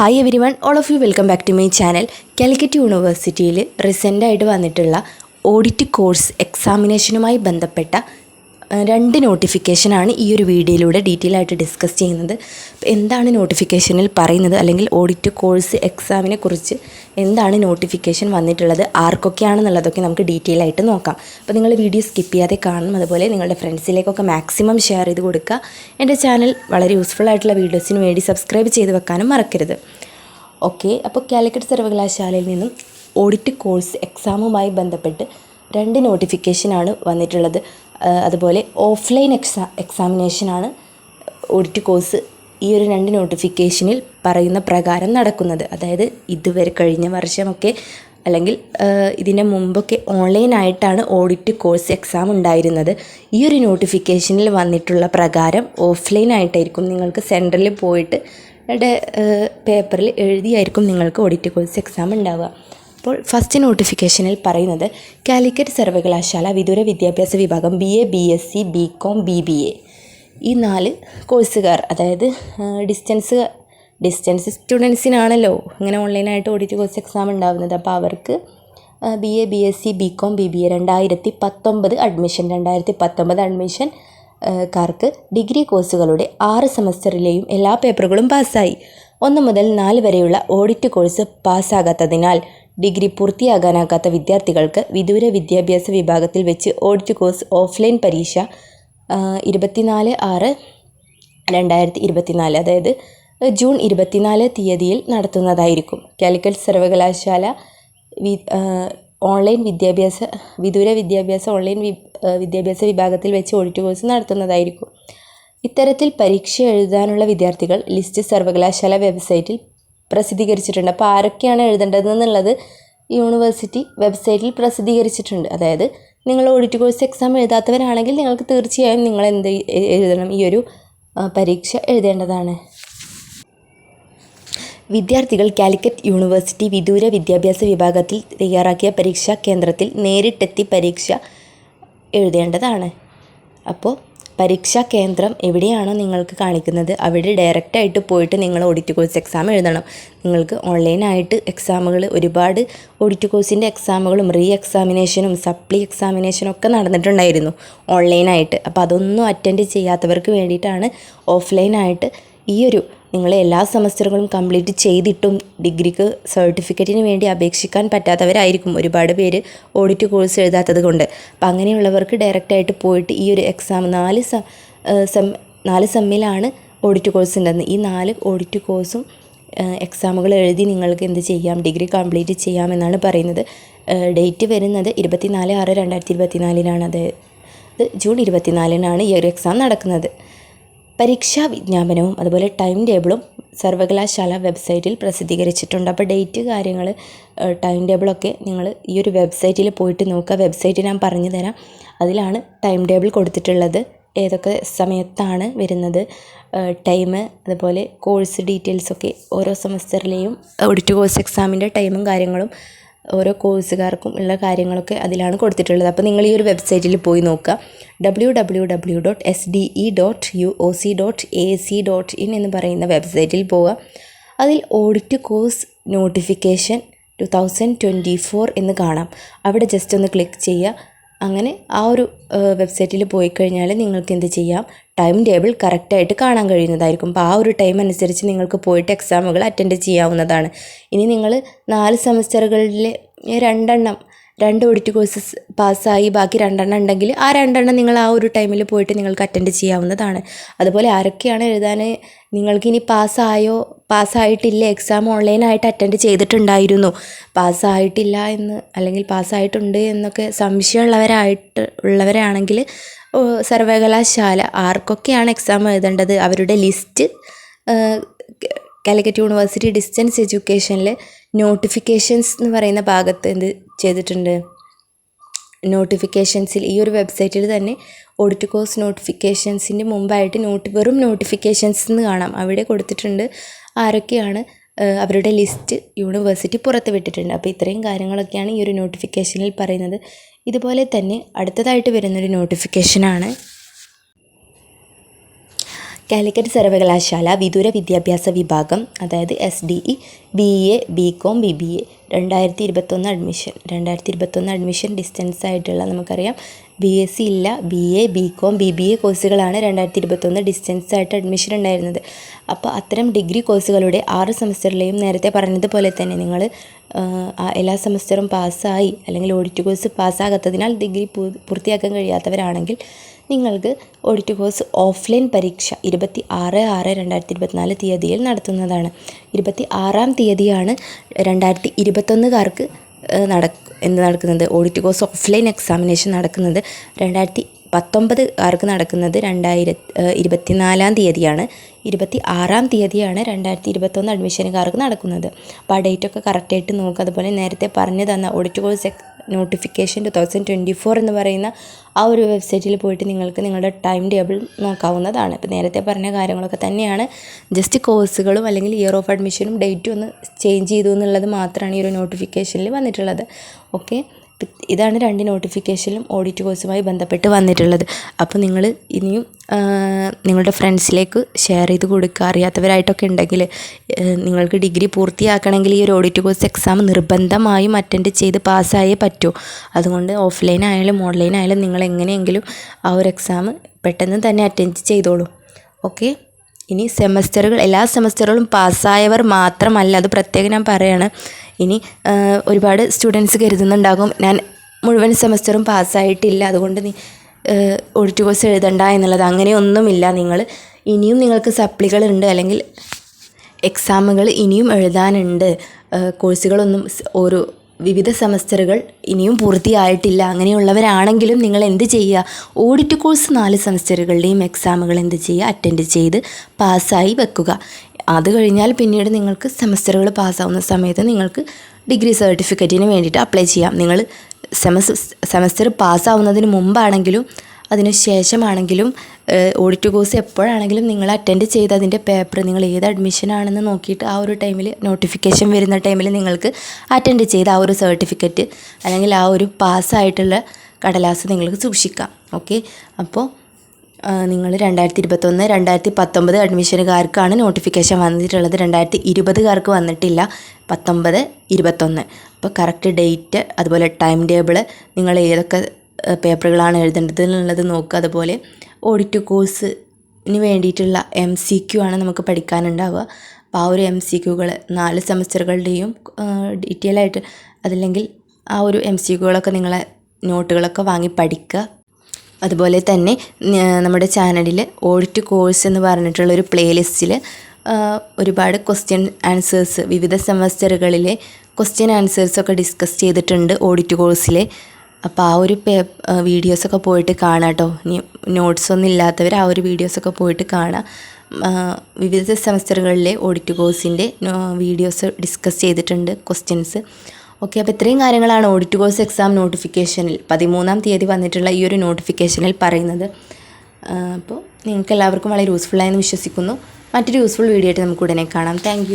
Hi everyone, all of you welcome back to my channel. Calicut യൂണിവേഴ്സിറ്റിയിൽ റീസെൻ്റായിട്ട് വന്നിട്ടുള്ള audit course എക്സാമിനേഷനുമായി ബന്ധപ്പെട്ട രണ്ട് നോട്ടിഫിക്കേഷനാണ് ഈ ഒരു വീഡിയോയിലൂടെ ഡീറ്റെയിൽ ആയിട്ട് ഡിസ്കസ് ചെയ്യുന്നത്. എന്താണ് നോട്ടിഫിക്കേഷനിൽ പറയുന്നത്, അല്ലെങ്കിൽ ഓഡിറ്റ് കോഴ്സ് എക്സാമിനെ കുറിച്ച് എന്താണ് നോട്ടിഫിക്കേഷൻ വന്നിട്ടുള്ളത്, ആർക്കൊക്കെയാണെന്നുള്ളതൊക്കെ നമുക്ക് ഡീറ്റെയിൽ ആയിട്ട് നോക്കാം. അപ്പോൾ നിങ്ങൾ വീഡിയോ സ്കിപ്പ് ചെയ്യാതെ കാണണം. അതുപോലെ നിങ്ങളുടെ ഫ്രണ്ട്സിലേക്കൊക്കെ മാക്സിമം ഷെയർ ചെയ്ത് കൊടുക്കുക. എൻ്റെ ചാനൽ വളരെ യൂസ്ഫുൾ ആയിട്ടുള്ള വീഡിയോസിന് വേണ്ടി സബ്സ്ക്രൈബ് ചെയ്ത് വെക്കാനും മറക്കരുത്. ഓക്കെ, അപ്പോൾ കാലിക്കറ്റ് സർവകലാശാലയിൽ നിന്നും ഓഡിറ്റ് കോഴ്സ് എക്സാമുമായി ബന്ധപ്പെട്ട് രണ്ട് നോട്ടിഫിക്കേഷനാണ് വന്നിട്ടുള്ളത്. അതുപോലെ ഓഫ്ലൈൻ എക്സാമിനേഷനാണ് ഓഡിറ്റ് കോഴ്സ് ഈ ഒരു രണ്ട് നോട്ടിഫിക്കേഷനിൽ പറയുന്ന പ്രകാരം നടക്കുന്നത്. അതായത് ഇതുവരെ കഴിഞ്ഞ വർഷമൊക്കെ അല്ലെങ്കിൽ ഇതിന് മുമ്പൊക്കെ ഓൺലൈനായിട്ടാണ് ഓഡിറ്റ് കോഴ്സ് എക്സാം ഉണ്ടായിരുന്നത്. ഈ ഒരു നോട്ടിഫിക്കേഷനിൽ വന്നിട്ടുള്ള പ്രകാരം ഓഫ്ലൈനായിട്ടായിരിക്കും. നിങ്ങൾക്ക് സെൻറ്ററിൽ പോയിട്ട് പേപ്പറിൽ എഴുതിയായിരിക്കും നിങ്ങൾക്ക് ഓഡിറ്റ് കോഴ്സ് എക്സാം ഉണ്ടാവുക. അപ്പോൾ ഫസ്റ്റ് നോട്ടിഫിക്കേഷനിൽ പറയുന്നത് കാലിക്കറ്റ് സർവകലാശാല വിദൂര വിദ്യാഭ്യാസ വിഭാഗം BA BSc BCom BBA ഈ 4 കോഴ്സുകാർ, അതായത് ഡിസ്റ്റൻസ് സ്റ്റുഡൻസിനാണല്ലോ ഇങ്ങനെ ഓൺലൈനായിട്ട് ഓഡിറ്റ് കോഴ്സ് എക്സാം ഉണ്ടാകുന്നത്. അപ്പോൾ അവർക്ക് BA BSc BCom BBA 2019 admission കാർക്ക് ഡിഗ്രി കോഴ്സുകളുടെ 6 സെമസ്റ്ററിലെയും എല്ലാ പേപ്പറുകളും പാസ്സായി. 1 മുതൽ 4 വരെയുള്ള ഓഡിറ്റ് കോഴ്സ് പാസ്സാകാത്തതിനാൽ ഡിഗ്രി പൂർത്തിയാകാനാകാത്ത വിദ്യാർത്ഥികൾക്ക് വിദൂര വിദ്യാഭ്യാസ വിഭാഗത്തിൽ വെച്ച് ഓഡിറ്റ് കോഴ്സ് ഓഫ്ലൈൻ പരീക്ഷ 24/6/2024 അതായത് ജൂൺ 24 തീയതിയിൽ നടത്തുന്നതായിരിക്കും. കാലിക്കറ്റ് സർവകലാശാല വിദൂര വിദ്യാഭ്യാസ ഓൺലൈൻ വിദ്യാഭ്യാസ വിഭാഗത്തിൽ വെച്ച് ഓഡിറ്റ് കോഴ്സ് നടത്തുന്നതായിരിക്കും. ഇത്തരത്തിൽ പരീക്ഷ എഴുതാനുള്ള വിദ്യാർത്ഥികൾ ലിസ്റ്റ് സർവകലാശാല വെബ്സൈറ്റിൽ പ്രസിദ്ധീകരിച്ചിട്ടുണ്ട്. അപ്പോൾ ആരൊക്കെയാണ് എഴുതേണ്ടതെന്നുള്ളത് യൂണിവേഴ്സിറ്റി വെബ്സൈറ്റിൽ പ്രസിദ്ധീകരിച്ചിട്ടുണ്ട്. അതായത് നിങ്ങൾ ഓഡിറ്റ് കോഴ്സ് എക്സാം എഴുതാത്തവരാണെങ്കിൽ നിങ്ങൾക്ക് തീർച്ചയായും നിങ്ങൾ എന്ത് എഴുതണം, ഈ ഒരു പരീക്ഷ എഴുതേണ്ടതാണ്. വിദ്യാർത്ഥികൾ കാലിക്കറ്റ് യൂണിവേഴ്സിറ്റി വിദൂര വിദ്യാഭ്യാസ വിഭാഗത്തിൽ തയ്യാറാക്കിയ പരീക്ഷാ കേന്ദ്രത്തിൽ നേരിട്ടെത്തി പരീക്ഷ എഴുതേണ്ടതാണ്. അപ്പോൾ പരീക്ഷാ കേന്ദ്രം എവിടെയാണോ നിങ്ങൾക്ക് കാണിക്കുന്നത് അവിടെ ഡയറക്റ്റായിട്ട് പോയിട്ട് നിങ്ങൾ ഓഡിറ്റ് കോഴ്സ് എക്സാം എഴുതണം. നിങ്ങൾക്ക് ഓൺലൈനായിട്ട് എക്സാമുകൾ ഒരുപാട് ഓഡിറ്റ് കോഴ്സിൻ്റെ എക്സാമുകളും എക്സാമിനേഷനും സപ്ലി എക്സാമിനേഷനും ഒക്കെ നടന്നിട്ടുണ്ടായിരുന്നു ഓൺലൈനായിട്ട്. അപ്പോൾ അതൊന്നും അറ്റൻഡ് ചെയ്യാത്തവർക്ക് വേണ്ടിയിട്ടാണ് ഓഫ്ലൈനായിട്ട് ഈ ഒരു നിങ്ങൾ എല്ലാ സെമസ്റ്ററുകളും കംപ്ലീറ്റ് ചെയ്തിട്ടും ഡിഗ്രിക്ക് സർട്ടിഫിക്കറ്റിന് വേണ്ടി അപേക്ഷിക്കാൻ പറ്റാത്തവരായിരിക്കും ഒരുപാട് പേര് ഓഡിറ്റ് കോഴ്സ് എഴുതാത്തത് കൊണ്ട്. അപ്പം അങ്ങനെയുള്ളവർക്ക് ഡയറക്റ്റായിട്ട് പോയിട്ട് ഈ ഒരു എക്സാം 4 സെമ്മിലാണ് ഓഡിറ്റ് കോഴ്സ് ഉണ്ടെന്ന്. ഈ 4 ഓഡിറ്റ് കോഴ്സും എക്സാമുകൾ എഴുതി നിങ്ങൾക്ക് എന്ത് ചെയ്യാം, ഡിഗ്രി കംപ്ലീറ്റ് ചെയ്യാമെന്നാണ് പറയുന്നത്. ഡേറ്റ് വരുന്നത് 24/6/2024 അതായത് ജൂൺ 24 ഈ ഒരു എക്സാം നടക്കുന്നത്. പരീക്ഷാ വിജ്ഞാപനവും അതുപോലെ ടൈം ടേബിളും സർവകലാശാല വെബ്സൈറ്റിൽ പ്രസിദ്ധീകരിച്ചിട്ടുണ്ട്. അപ്പോൾ ഡേറ്റ് കാര്യങ്ങൾ ടൈം ടേബിളൊക്കെ നിങ്ങൾ ഈ ഒരു വെബ്സൈറ്റിൽ പോയിട്ട് നോക്കുക. വെബ്സൈറ്റ് ഞാൻ പറഞ്ഞു തരാം. അതിലാണ് ടൈം ടേബിൾ കൊടുത്തിട്ടുള്ളത്, ഏതൊക്കെ സമയത്താണ് വരുന്നത്, ടൈം, അതുപോലെ കോഴ്സ് ഡീറ്റെയിൽസൊക്കെ ഓരോ സെമസ്റ്ററിലെയും ഓഡിറ്റ് കോഴ്സ് എക്സാമിൻ്റെ ടൈമും കാര്യങ്ങളും ഓരോ കോഴ്സുകാർക്കും ഉള്ള കാര്യങ്ങളൊക്കെ അതിലാണ് കൊടുത്തിട്ടുള്ളത്. അപ്പോൾ നിങ്ങൾ ഈ ഒരു വെബ്സൈറ്റിൽ പോയി നോക്കുക. www.sde.uoc.ac.in എന്ന് പറയുന്ന വെബ്സൈറ്റിൽ പോവുക. അതിൽ ഓഡിറ്റ് കോഴ്സ് നോട്ടിഫിക്കേഷൻ 2024 എന്ന് കാണാം. അവിടെ ജസ്റ്റ് ഒന്ന് ക്ലിക്ക് ചെയ്യുക. അങ്ങനെ ആ ഒരു വെബ്സൈറ്റിൽ പോയി കഴിഞ്ഞാൽ നിങ്ങൾക്ക് എന്ത് ചെയ്യാം, ടൈം ടേബിൾ കറക്റ്റായിട്ട് കാണാൻ കഴിയുന്നതായിരിക്കും. അപ്പോൾ ആ ഒരു ടൈം അനുസരിച്ച് നിങ്ങൾക്ക് പോയിട്ട് എക്സാമുകൾ അറ്റൻഡ് ചെയ്യാവുന്നതാണ്. ഇനി നിങ്ങൾ 4 സെമസ്റ്ററുകളിൽ 2 ഓഡിറ്റ് കോഴ്സസ് പാസ്സായി ബാക്കി 2 ഉണ്ടെങ്കിൽ ആ 2 നിങ്ങൾ ആ ഒരു ടൈമിൽ പോയിട്ട് നിങ്ങൾക്ക് അറ്റൻഡ് ചെയ്യാവുന്നതാണ്. അതുപോലെ ആരൊക്കെയാണ് എഴുതാൻ, നിങ്ങൾക്കിനി പാസ്സായിട്ടില്ല, എക്സാം ഓൺലൈനായിട്ട് അറ്റൻഡ് ചെയ്തിട്ടുണ്ടായിരുന്നു, പാസ്സായിട്ടില്ല എന്ന് അല്ലെങ്കിൽ പാസ്സായിട്ടുണ്ട് എന്നൊക്കെ സംശയമുള്ളവരാണെങ്കിൽ സർവകലാശാല ആർക്കൊക്കെയാണ് എക്സാം എഴുതേണ്ടത് അവരുടെ ലിസ്റ്റ് കാലിക്കറ്റ് യൂണിവേഴ്സിറ്റി ഡിസ്റ്റൻസ് എഡ്യൂക്കേഷനിൽ നോട്ടിഫിക്കേഷൻസ് എന്ന് പറയുന്ന ഭാഗത്ത് എന്ത് ചെയ്തിട്ടുണ്ട്, നോട്ടിഫിക്കേഷൻസിൽ ഈ ഒരു വെബ്സൈറ്റിൽ തന്നെ ഓഡിറ്റ് കോഴ്സ് നോട്ടിഫിക്കേഷൻസിൻ്റെ മുമ്പായിട്ട് വെറും നോട്ടിഫിക്കേഷൻസ് എന്ന് കാണാം. അവിടെ കൊടുത്തിട്ടുണ്ട് ആരൊക്കെയാണ് അവരുടെ ലിസ്റ്റ് യൂണിവേഴ്സിറ്റി പുറത്ത് വിട്ടിട്ടുണ്ട്. അപ്പോൾ ഇത്രയും കാര്യങ്ങളൊക്കെയാണ് ഈ ഒരു നോട്ടിഫിക്കേഷനിൽ പറയുന്നത്. ഇതുപോലെ തന്നെ അടുത്തതായിട്ട് വരുന്നൊരു നോട്ടിഫിക്കേഷനാണ് കാലിക്കറ്റ് സർവകലാശാല വിദൂര വിദ്യാഭ്യാസ വിഭാഗം, അതായത് SDE BA BCom BBA 2021 admission distance ആയിട്ടുള്ള, നമുക്കറിയാം BSc ഇല്ല, BA BCom BBA കോഴ്സുകളാണ് 2021 ഡിസ്റ്റൻസ് ആയിട്ട് അഡ്മിഷൻ ഉണ്ടായിരുന്നത്. അപ്പോൾ അത്തരം ഡിഗ്രി കോഴ്സുകളുടെ 6 സെമസ്റ്ററിലെയും നേരത്തെ പറഞ്ഞതുപോലെ തന്നെ നിങ്ങൾ എല്ലാ സെമസ്റ്ററും പാസ്സായി അല്ലെങ്കിൽ ഓഡിറ്റ് കോഴ്സ് പാസ്സാകാത്തതിനാൽ ഡിഗ്രി പൂർത്തിയാക്കാൻ കഴിയാത്തവരാണെങ്കിൽ നിങ്ങൾക്ക് ഓഡിറ്റ് കോഴ്സ് ഓഫ്ലൈൻ പരീക്ഷ 26/6/2024 തീയതിയിൽ നടത്തുന്നതാണ്. 26-ാം തീയതിയാണ് 2021കാർക്ക് നടക്കുന്നത് ഓഡിറ്റ് കോഴ്സ് ഓഫ്ലൈൻ എക്സാമിനേഷൻ നടക്കുന്നത്. 2019കാർക്ക് നടക്കുന്നത് 2024-ാം തീയതിയാണ്. 26-ാം തീയതിയാണ് 2021 അഡ്മിഷനുകാർക്ക് നടക്കുന്നത്. അപ്പോൾ ആ ഡേറ്റൊക്കെ കറക്റ്റായിട്ട് നോക്കുക. അതുപോലെ നേരത്തെ പറഞ്ഞു തന്ന ഓഡിറ്റ് കോഴ്സ് നോട്ടിഫിക്കേഷൻ 2024 എന്ന് പറയുന്ന ആ ഒരു വെബ്സൈറ്റിൽ പോയിട്ട് നിങ്ങൾക്ക് നിങ്ങളുടെ ടൈം ടേബിൾ നോക്കാവുന്നതാണ്. ഇപ്പോൾ നേരത്തെ പറഞ്ഞ കാര്യങ്ങളൊക്കെ തന്നെയാണ്. ജസ്റ്റ് കോഴ്സുകളും അല്ലെങ്കിൽ ഇയർ ഓഫ് അഡ്മിഷനും ഡേറ്റും ഒന്ന് ചേഞ്ച് ചെയ്തു എന്നുള്ളത് മാത്രമാണ് ഈ ഒരു നോട്ടിഫിക്കേഷനിൽ വന്നിട്ടുള്ളത്. ഓക്കെ, ഇതാണ് 2 നോട്ടിഫിക്കേഷനിലും ഓഡിറ്റ് കോഴ്സുമായി ബന്ധപ്പെട്ട് വന്നിട്ടുള്ളത്. അപ്പോൾ നിങ്ങൾ ഇനിയും നിങ്ങളുടെ ഫ്രണ്ട്സിലേക്ക് ഷെയർ ചെയ്ത് കൊടുക്കുക. അറിയാത്തവരായിട്ടൊക്കെ ഉണ്ടെങ്കിൽ നിങ്ങൾക്ക് ഡിഗ്രി പൂർത്തിയാക്കണമെങ്കിൽ ഈ ഒരു ഓഡിറ്റ് കോഴ്സ് എക്സാം നിർബന്ധമായും അറ്റൻഡ് ചെയ്ത് പാസ്സായേ പറ്റൂ. അതുകൊണ്ട് ഓഫ്ലൈൻ ആയാലും ഓൺലൈൻ ആയാലും നിങ്ങൾ എങ്ങനെയെങ്കിലും ആ ഒരു എക്സാം പെട്ടെന്ന് തന്നെ അറ്റൻഡ് ചെയ്തോളൂ. ഓക്കെ, ഇനി സെമസ്റ്ററുകൾ, എല്ലാ സെമസ്റ്ററുകളും പാസ്സായവർ മാത്രമല്ല, അത് പ്രത്യേകം ഞാൻ പറയുകയാണ്. ഇനി ഒരുപാട് സ്റ്റുഡൻസ് കരുതുന്നുണ്ടാകും ഞാൻ മുഴുവൻ സെമസ്റ്ററും പാസ്സായിട്ടില്ല, അതുകൊണ്ട് ഓഡിറ്റ് കോഴ്സ് എഴുതണ്ട എന്നുള്ളത്. അങ്ങനെയൊന്നുമില്ല. ഇനിയും നിങ്ങൾക്ക് സപ്ലികളുണ്ട് അല്ലെങ്കിൽ എക്സാമുകൾ ഇനിയും എഴുതാനുണ്ട്. കോഴ്സുകളൊന്നും ഓരോ വിവിധ സെമസ്റ്ററുകൾ ഇനിയും പൂർത്തിയായിട്ടില്ല. അങ്ങനെയുള്ളവരാണെങ്കിലും നിങ്ങൾ എന്ത് ചെയ്യുക, ഓഡിറ്റ് കോഴ്സ് 4 സെമസ്റ്ററുകളുടെയും എക്സാമുകൾ എന്ത് ചെയ്യുക, അറ്റൻഡ് ചെയ്ത് പാസ്സായി വെക്കുക. അത് കഴിഞ്ഞാൽ പിന്നീട് നിങ്ങൾക്ക് സെമസ്റ്ററുകൾ പാസ്സാവുന്ന സമയത്ത് നിങ്ങൾക്ക് ഡിഗ്രി സർട്ടിഫിക്കറ്റിന് വേണ്ടിയിട്ട് അപ്ലൈ ചെയ്യാം. നിങ്ങൾ സെമസ്റ്റർ പാസ്സാവുന്നതിന് മുമ്പാണെങ്കിലും അതിന് ശേഷമാണെങ്കിലും ഓഡിറ്റ് കോഴ്സ് എപ്പോഴാണെങ്കിലും നിങ്ങൾ അറ്റൻഡ് ചെയ്ത് അതിൻ്റെ പേപ്പർ നിങ്ങൾ ഏത് അഡ്മിഷനാണെന്ന് നോക്കിയിട്ട് ആ ഒരു ടൈമിൽ നോട്ടിഫിക്കേഷൻ വരുന്ന ടൈമിൽ നിങ്ങൾക്ക് അറ്റൻഡ് ചെയ്ത് ആ ഒരു സർട്ടിഫിക്കറ്റ് അല്ലെങ്കിൽ ആ ഒരു പാസ്സായിട്ടുള്ള കടലാസ് നിങ്ങൾക്ക് സൂക്ഷിക്കാം. ഓക്കെ, അപ്പോൾ നിങ്ങൾ 2021-2019 അഡ്മിഷനുകാർക്കാണ് നോട്ടിഫിക്കേഷൻ വന്നിട്ടുള്ളത്. 2020കാർക്ക് വന്നിട്ടില്ല. 19-21 അപ്പോൾ കറക്റ്റ് ഡേറ്റ്, അതുപോലെ ടൈം ടേബിൾ, നിങ്ങൾ ഏതൊക്കെ പേപ്പറുകളാണ് എഴുതേണ്ടത് എന്നുള്ളത് നോക്കുക. അതുപോലെ ഓഡിറ്റ് കോഴ്സിന് വേണ്ടിയിട്ടുള്ള MCQ ആണ് നമുക്ക് പഠിക്കാനുണ്ടാവുക. അപ്പോൾ ആ ഒരു MCQകൾ 4 സെമസ്റ്ററുകളുടെയും ഡീറ്റെയിൽ ആയിട്ട്, അതല്ലെങ്കിൽ ആ ഒരു MCQകളൊക്കെ നിങ്ങളെ നോട്ടുകളൊക്കെ വാങ്ങി പഠിക്കുക. അതുപോലെ തന്നെ നമ്മുടെ ചാനലിൽ ഓഡിറ്റ് കോഴ്സ് എന്ന് പറഞ്ഞിട്ടുള്ളൊരു പ്ലേലിസ്റ്റിൽ ഒരുപാട് ക്വസ്റ്റ്യൻ ആൻസേഴ്സ്, വിവിധ സെമസ്റ്ററുകളിലെ ക്വസ്റ്റ്യൻ ആൻസേഴ്സൊക്കെ ഡിസ്കസ് ചെയ്തിട്ടുണ്ട് ഓഡിറ്റ് കോഴ്സിലെ. അപ്പോൾ ആ ഒരു വീഡിയോസൊക്കെ പോയിട്ട് കാണാം കേട്ടോ. ഇനി നോട്ട്സൊന്നും ഇല്ലാത്തവർ ആ ഒരു വീഡിയോസൊക്കെ പോയിട്ട് കാണാം. വിവിധ സെമസ്റ്ററുകളിലെ ഓഡിറ്റ് കോഴ്സിൻ്റെ വീഡിയോസ് ഡിസ്കസ് ചെയ്തിട്ടുണ്ട്, ക്വസ്റ്റ്യൻസ്. ഓക്കെ, അപ്പോൾ ഇത്രയും കാര്യങ്ങളാണ് ഓഡിറ്റ് കോഴ്സ് എക്സാം നോട്ടിഫിക്കേഷനിൽ 13-ാം തീയതി വന്നിട്ടുള്ള ഈ ഒരു നോട്ടിഫിക്കേഷനിൽ പറയുന്നത്. അപ്പോൾ നിങ്ങൾക്ക് എല്ലാവർക്കും വളരെ യൂസ്ഫുള്ളായെന്ന് വിശ്വസിക്കുന്നു. മറ്റൊരു യൂസ്ഫുൾ വീഡിയോ ആയിട്ട് നമുക്ക് ഉടനെ കാണാം. താങ്ക്